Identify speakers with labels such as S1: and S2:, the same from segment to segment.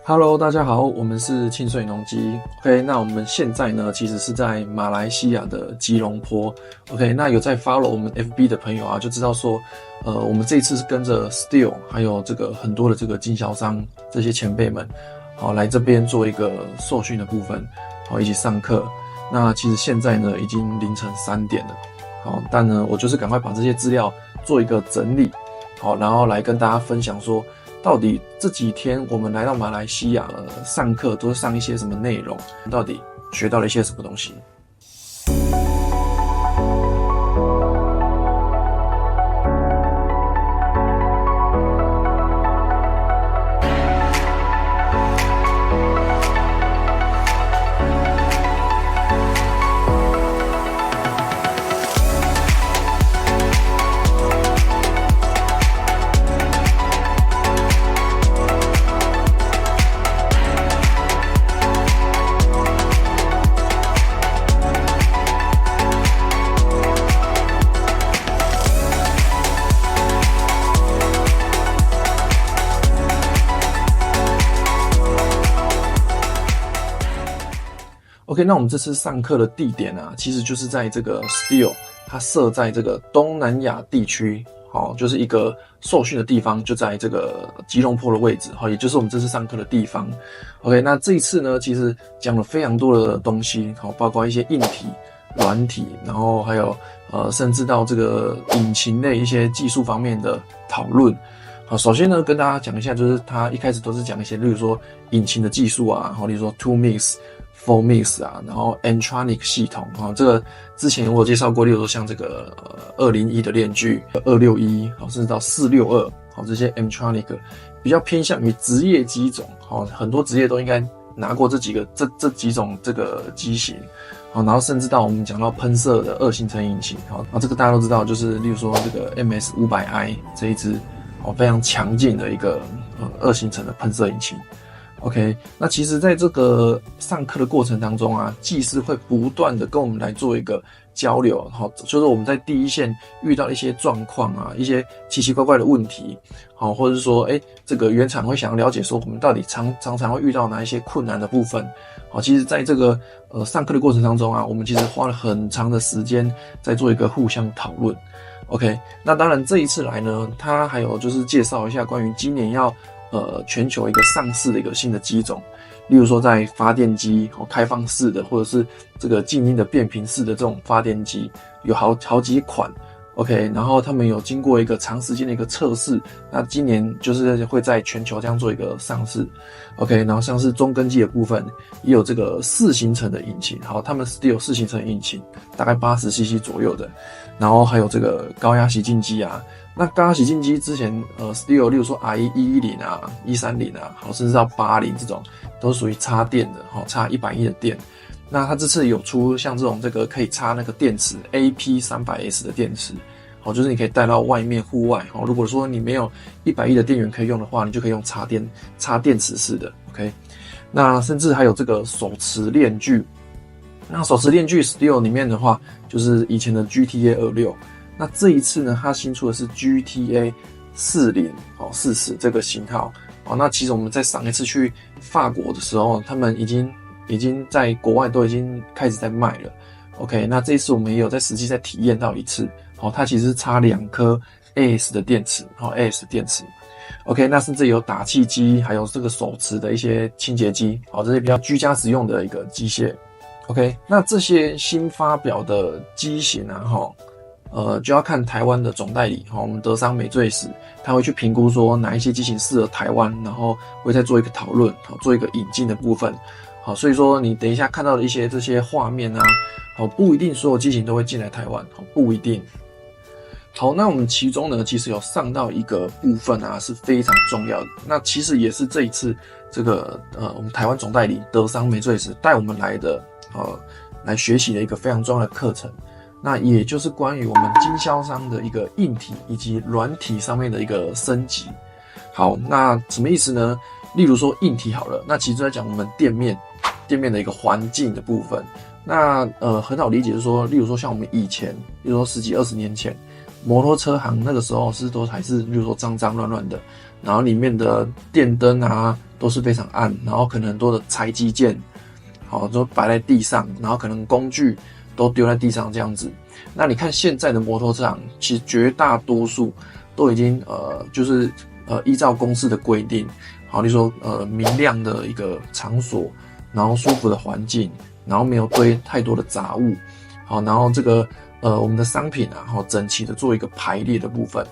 S1: Hello，大家好，我们是清水农机。OK， 那我们现在呢，其实是在马来西亚的吉隆坡。OK， 那有在 follow 我们 FB 的朋友啊，就知道说，我们这一次是跟着 Steel， 还有这个很多的这个经销商这些前辈们，好来这边做一个受训的部分，好一起上课。那其实现在呢，已经凌晨3点了，好，但呢，我就是赶快把这些资料做一个整理，好，然后来跟大家分享说。到底这几天我们来到马来西亚上课都是上一些什么内容？到底学到了一些什么东西？OK， 那我们这次上课的地点啊，其实就是在这个 Steel， 它设在这个东南亚地区，好，就是一个受训的地方，就在这个吉隆坡的位置，好，也就是我们这次上课的地方。OK， 那这一次呢，其实讲了非常多的东西，好，包括一些硬体、软体，然后还有甚至到这个引擎类一些技术方面的讨论。好，首先呢，跟大家讲一下，就是他一开始都是讲一些，例如说引擎的技术啊，好，例如说 2 mix。4 mix 啊，然后 N-Tronic 系统啊，这个之前我有介绍过，例如说像这个201的链锯、261，好，甚至到462，好，这些 N-Tronic 比较偏向于职业机种，好，很多职业都应该拿过这几种这个机型，好，然后甚至到我们讲到喷射的2行程引擎，好，然后这个大家都知道，就是例如说这个 MS500i 这一支，好，非常强劲的一个2行程的喷射引擎。OK， 那其实在这个上课的过程当中啊，技师会不断的跟我们来做一个交流，好，就是我们在第一线遇到一些状况啊，一些奇奇怪怪的问题，好，或者是说，这个原厂会想要了解说我们到底常常会遇到哪一些困难的部分，好，其实在这个上课的过程当中啊，我们其实花了很长的时间在做一个互相讨论。OK， 那当然这一次来呢，他还有就是介绍一下关于今年要全球一个上市的一个新的机种，例如说在发电机开放式的，或者是这个静音的变频式的这种发电机，有好几款。OK， 然后他们有经过一个长时间的一个测试，那今年就是会在全球这样做一个上市。OK， 然后像是中根机的部分，也有这个4行程的引擎，好，他们 Steel 4行程的引擎，大概80cc 左右的，然后还有这个高压洗净机啊。那高压洗净机之前Steel 例如说 RE110 啊、130啊，好，甚至到80这种，都属于插电的，好，插110的电。那它这次有出像这种这个可以插那个电池 AP300S 的电池，好，就是你可以带到外面户外，好，如果说你没有110的电源可以用的话，你就可以用插电池式的 ，OK。那甚至还有这个手持链锯，那手持链锯 Steel 里面的话，就是以前的 GTA26。那这一次呢，它新出的是 GTA 40，好40这个型号，好，那其实我们在上一次去法国的时候，他们已经在国外都已经开始在卖了。OK， 那这一次我们也有在实际在体验到一次，好，它其实是插2颗 AS 的电池，好 AS 的电池。OK， 那甚至有打气机，还有这个手持的一些清洁机，好，这些比较居家使用的一个机械。OK， 那这些新发表的机型啊，就要看台湾的总代理，我们德商美最时，他会去评估说哪一些机型适合台湾，然后会再做一个讨论，做一个引进的部分。好，所以说你等一下看到的一些这些画面啊，好，不一定所有机型都会进来台湾，好，不一定。好，那我们其中呢，其实有上到一个部分啊，是非常重要的。那其实也是这一次这个我们台湾总代理德商美最时带我们来的来学习的一个非常重要的课程。那也就是关于我们经销商的一个硬体以及软体上面的一个升级。好，那什么意思呢？例如说硬体好了，那其实在讲我们店面的一个环境的部分。那很好理解，就是说，例如说像我们以前，例如说10几20年前，摩托车行那个时候都还是，例如说脏脏乱乱的，然后里面的电灯啊都是非常暗，然后可能很多的材积件，好都摆在地上，然后可能工具都丢在地上这样子。那你看现在的摩托车行，其实绝大多数都已经就是依照公司的规定，好，例如说明亮的一个场所，然后舒服的环境，然后没有堆太多的杂物，好，然后这个我们的商品啊，好整齐的做一个排列的部分。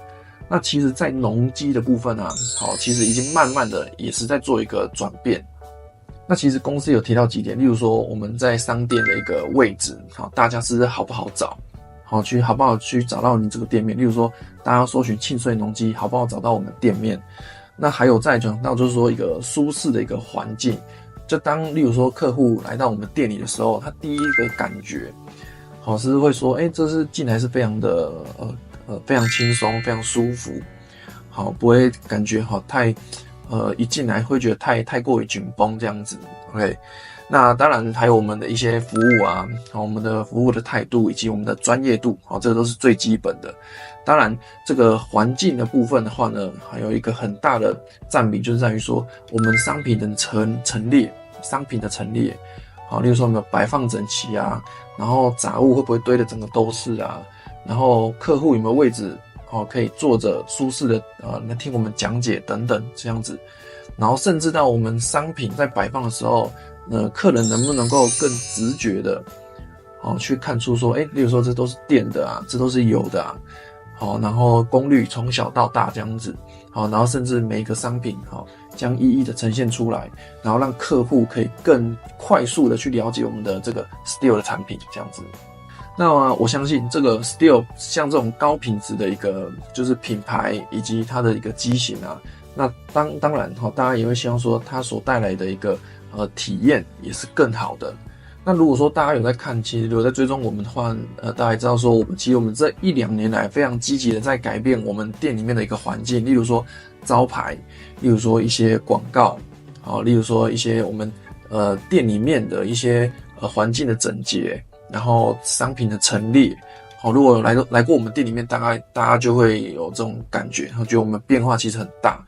S1: 那其实在农机的部分啊，好，其实已经慢慢的也是在做一个转变。那其实公司有提到几点，例如说我们在商店的一个位置，好，大家是好不好找，好不好去找到你这个店面。例如说大家搜寻庆穗农机，好不好找到我们店面。那还有再讲到就是说一个舒适的一个环境，就当例如说客户来到我们店里的时候，他第一个感觉，好是会说，这是进来是非常的非常轻松，非常舒服，好不会感觉好太一进来会觉得太过于紧绷这样子 ，OK。那当然还有我们的一些服务啊，我们的服务的态度以及我们的专业度，这个都是最基本的。当然这个环境的部分的话呢，还有一个很大的占比就是在于说我们商品的陈列，好，例如说我们摆放整齐啊，然后杂物会不会堆的整个都是啊，然后客户有没有位置可以坐着舒适的来听我们讲解等等这样子，然后甚至到我们商品在摆放的时候，客人能不能够更直觉的去看出说，例如说这都是电的啊，这都是油的啊，好，然后功率从小到大这样子，好，然后甚至每一个商品将一一的呈现出来，然后让客户可以更快速的去了解我们的这个 Stihl 的产品这样子。那我相信这个 Stihl 像这种高品质的一个就是品牌以及它的一个机型啊，那当然大家也会希望说它所带来的一个体验也是更好的。那如果说大家有在看，其实有在追踪我们的话，大家也知道说其实我们这1-2年来非常积极的在改变我们店里面的一个环境，例如说招牌，例如说一些广告，例如说一些我们店里面的一些环境的整洁，然后商品的陈列，如果来过我们店里面，大家就会有这种感觉，觉得我们变化其实很大，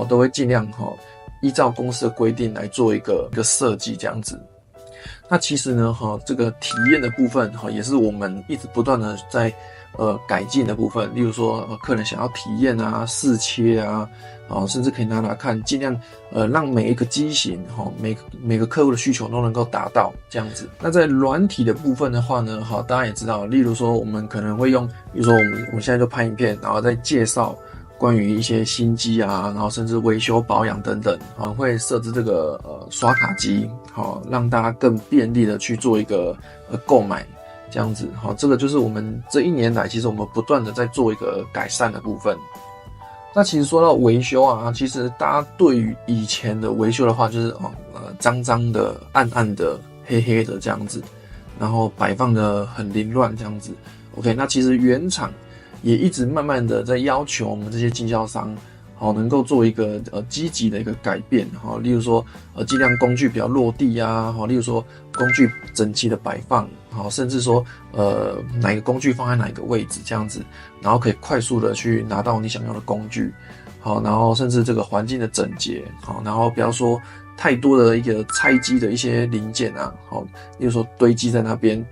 S1: 都会尽量依照公司的规定来做一个设计这样子。那其实呢，这个体验的部分也是我们一直不断的在改进的部分。例如说客人想要体验啊、试切啊，甚至可以拿看，尽量让每一个机型每个客户的需求都能够达到这样子。那在软体的部分的话呢，大家也知道，例如说我们可能会用，比如说我们现在就拍影片，然后再介绍关于一些新机啊，然后甚至维修保养等等，会设置这个刷卡机，让大家更便利的去做一个购买这样子。这个就是我们这1年来其实我们不断的在做一个改善的部分。那其实说到维修啊，其实大家对于以前的维修的话，就是脏脏的、暗暗的、黑黑的这样子，然后摆放的很凌乱这样子。OK， 那其实原厂也一直慢慢的在要求我们这些经销商，能够做一个积极的一个改变，例如说尽量工具比较落地啊，例如说工具整齐的摆放，甚至说哪个工具放在哪个位置这样子，然后可以快速的去拿到你想要的工具，然后甚至这个环境的整洁，然后不要说太多的一个拆机的一些零件啊，例如说堆积在那边，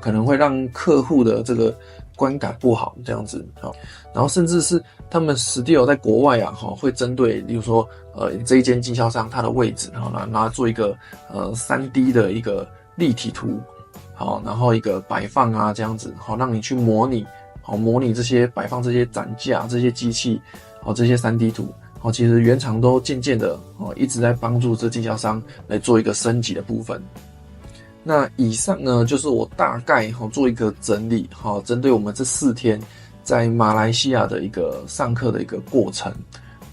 S1: 可能会让客户的这个观感不好这样子，然后甚至是他们Stihl在国外啊，会针对例如说这一间经销商它的位置，然后做一个3D 的一个立体图，然后一个摆放啊这样子，让你去模拟这些摆放这些展架这些机器，这些 3D 图，其实原厂都渐渐的一直在帮助这经销商来做一个升级的部分。那以上呢就是我大概做一个整理，针对我们这4天在马来西亚的一个上课的一个过程。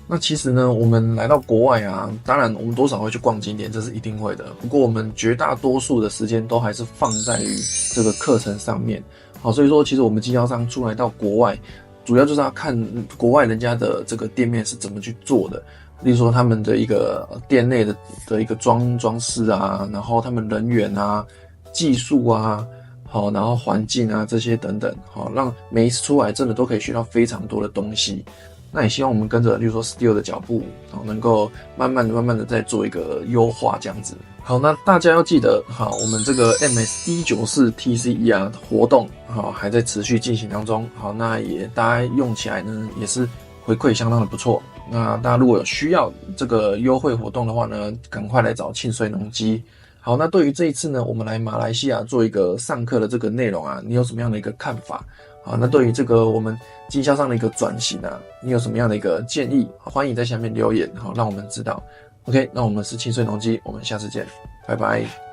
S1: 那其实呢我们来到国外啊，当然我们多少会去逛景点，这是一定会的，不过我们绝大多数的时间都还是放在于这个课程上面。所以说其实我们经销商出来到国外，主要就是要看国外人家的这个店面是怎么去做的，例如说他们的一个店内的一个装饰啊，然后他们人员啊、技术啊，然后环境啊这些等等，让每一次出来真的都可以学到非常多的东西。那也希望我们跟着，例如说 Steel 的脚步，能够慢慢的再做一个优化这样子。好，那大家要记得，好，我们这个 MS194 TCE 活动，好，还在持续进行当中。好，那也大家用起来呢，也是回馈相当的不错。那大家如果有需要这个优惠活动的话呢，赶快来找庆穗农机。好，那对于这一次呢，我们来马来西亚做一个上课的这个内容啊，你有什么样的一个看法？好，那对于这个我们经销商的一个转型啊，你有什么样的一个建议？欢迎在下面留言，好，让我们知道。OK， 那我们是庆穗农机，我们下次见，拜拜。